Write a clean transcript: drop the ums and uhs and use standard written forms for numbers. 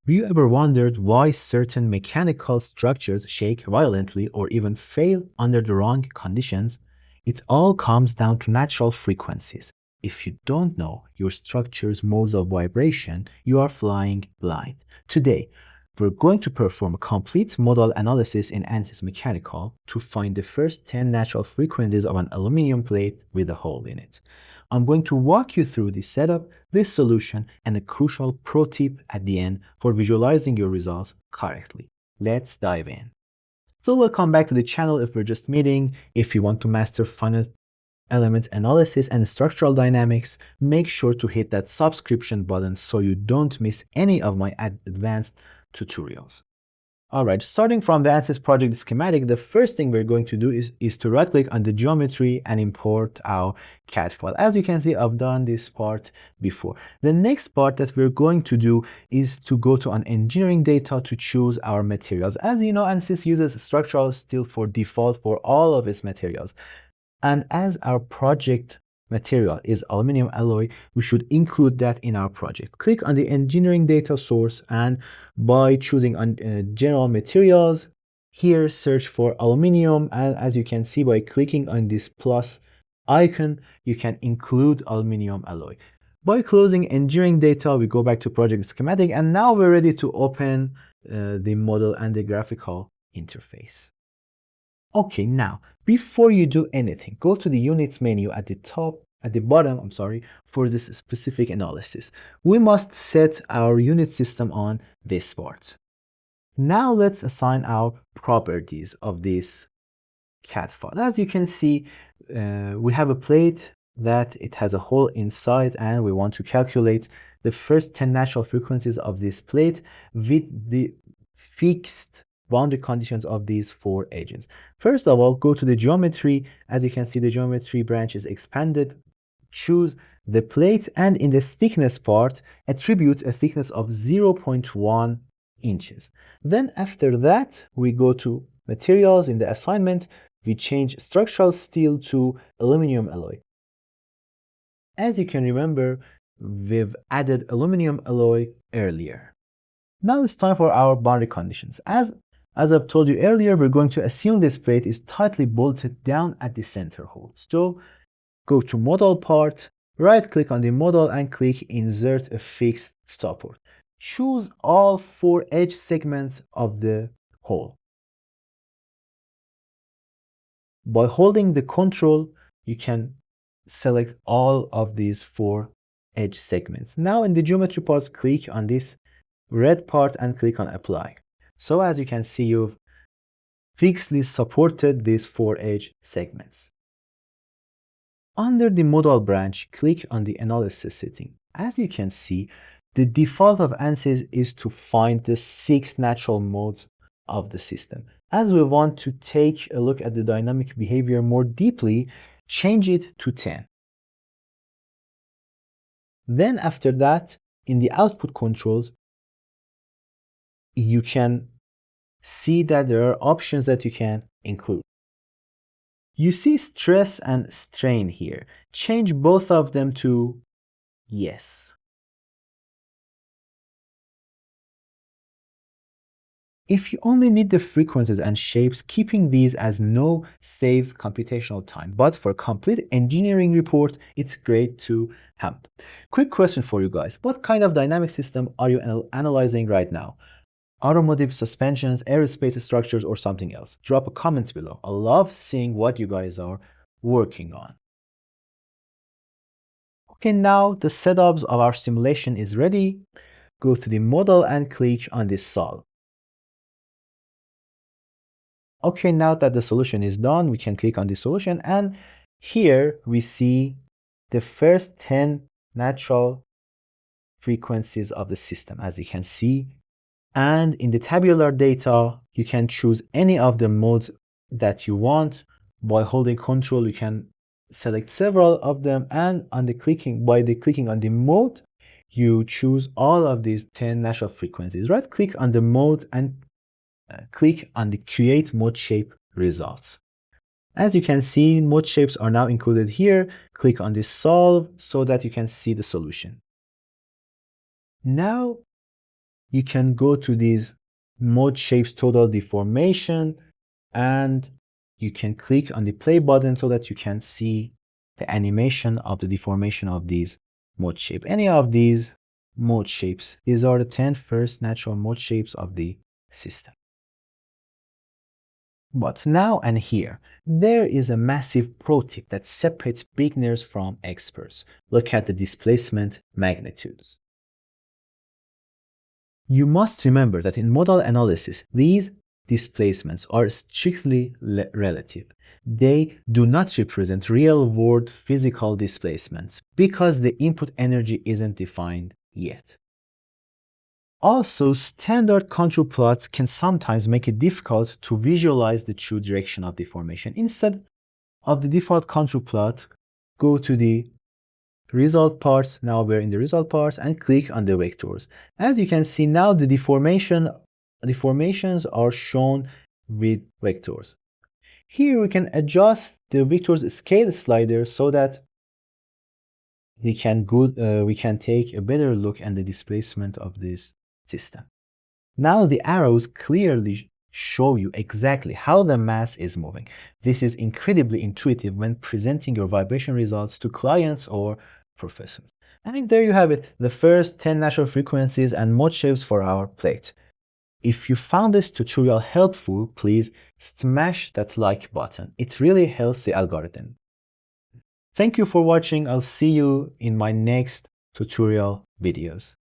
Have you ever wondered why certain mechanical structures shake violently or even fail under the wrong conditions? It all comes down to natural frequencies. If you don't know your structure's modes of vibration, you are flying blind. Today, we're going to perform a complete modal analysis in ANSYS Mechanical to find the first 10 natural frequencies of an aluminum plate with a hole in it. I'm going to walk you through the setup, this solution, and a crucial pro tip at the end for visualizing your results correctly. Let's dive in. So welcome back to the channel if we're just meeting. If you want to master finite element analysis and structural dynamics, make sure to hit that subscription button so you don't miss any of my advanced tutorials. Alright, starting from the ANSYS project schematic, the first thing we're going to do is to right click on the geometry and import our CAD file. As you can see, I've done this part before. The next part that we're going to do is to go to an engineering data to choose our materials. As you know, ANSYS uses structural steel for default for all of its materials. And as our project material is aluminum alloy, we should include that in our project. Click on the engineering data source, and by choosing on general materials, here search for aluminum, and as you can see by clicking on this plus icon, you can include aluminum alloy. By closing engineering data, we go back to project schematic, and now we're ready to open the model and the graphical interface. Okay, now, before you do anything, go to the units menu at the bottom, for this specific analysis. We must set our unit system on this part. Now let's assign our properties of this CAD file. As you can see, we have a plate that it has a hole inside, and we want to calculate the first 10 natural frequencies of this plate with the fixed boundary conditions of these 4 agents. First of all, go to the geometry. As you can see, the geometry branch is expanded. Choose the plate, and in the thickness part, attribute a thickness of 0.1 inches. Then after that, we go to materials. In the assignment, we change structural steel to aluminum alloy. As you can remember, we've added aluminum alloy earlier. Now it's time for our boundary conditions. As I've told you earlier, we're going to assume this plate is tightly bolted down at the center hole. So go to modal part, right click on the model and click insert a fixed stoppard. Choose all 4 edge segments of the hole. By holding the control, you can select all of these 4 edge segments. Now in the geometry parts, click on this red part and click on apply. So as you can see, you've fixedly supported these 4 edge segments. Under the modal branch, click on the analysis setting. As you can see, the default of ANSYS is to find the 6 natural modes of the system. As we want to take a look at the dynamic behavior more deeply, change it to 10. Then after that, in the output controls, you can see that there are options that you can include. You see stress and strain here. Change both of them to yes. If you only need the frequencies and shapes, keeping these as no saves computational time. But for a complete engineering report, it's great to have. Quick question for you guys. What kind of dynamic system are you analyzing right now? Automotive suspensions, aerospace structures, or something else? Drop a comment below. I love seeing what you guys are working on. Okay, now the setups of our simulation is ready. Go to the model and click on this solve. Okay, now that the solution is done, we can click on the solution, and here we see the first 10 natural frequencies of the system, as you can see. And in the tabular data, you can choose any of the modes that you want. By holding control, you can select several of them, and by clicking on the mode, you choose all of these 10 natural frequencies. Right click on the mode and click on the create mode shape results. As you can see, mode shapes are now included here. Click on the solve so that you can see the solution. Now you can go to these mode shapes total deformation, and you can click on the play button so that you can see the animation of the deformation of these mode shape. Any of these mode shapes, these are the 10 first natural mode shapes of the system. But now and here, there is a massive pro tip that separates beginners from experts. Look at the displacement magnitudes. You must remember that in modal analysis, these displacements are strictly relative. They do not represent real-world physical displacements because the input energy isn't defined yet. Also, standard contour plots can sometimes make it difficult to visualize the true direction of deformation. Instead of the default contour plot, go to the result parts. Now we're in the result parts and click on the vectors. As you can see now, the deformations are shown with vectors. Here we can adjust the vectors scale slider so that we can take a better look at the displacement of this system. Now the arrows clearly show you exactly how the mass is moving. This is incredibly intuitive when presenting your vibration results to clients or professors. And there you have it, the first 10 natural frequencies and mode shapes for our plate. If you found this tutorial helpful, please smash that like button. It really helps the algorithm. Thank you for watching. I'll see you in my next tutorial videos.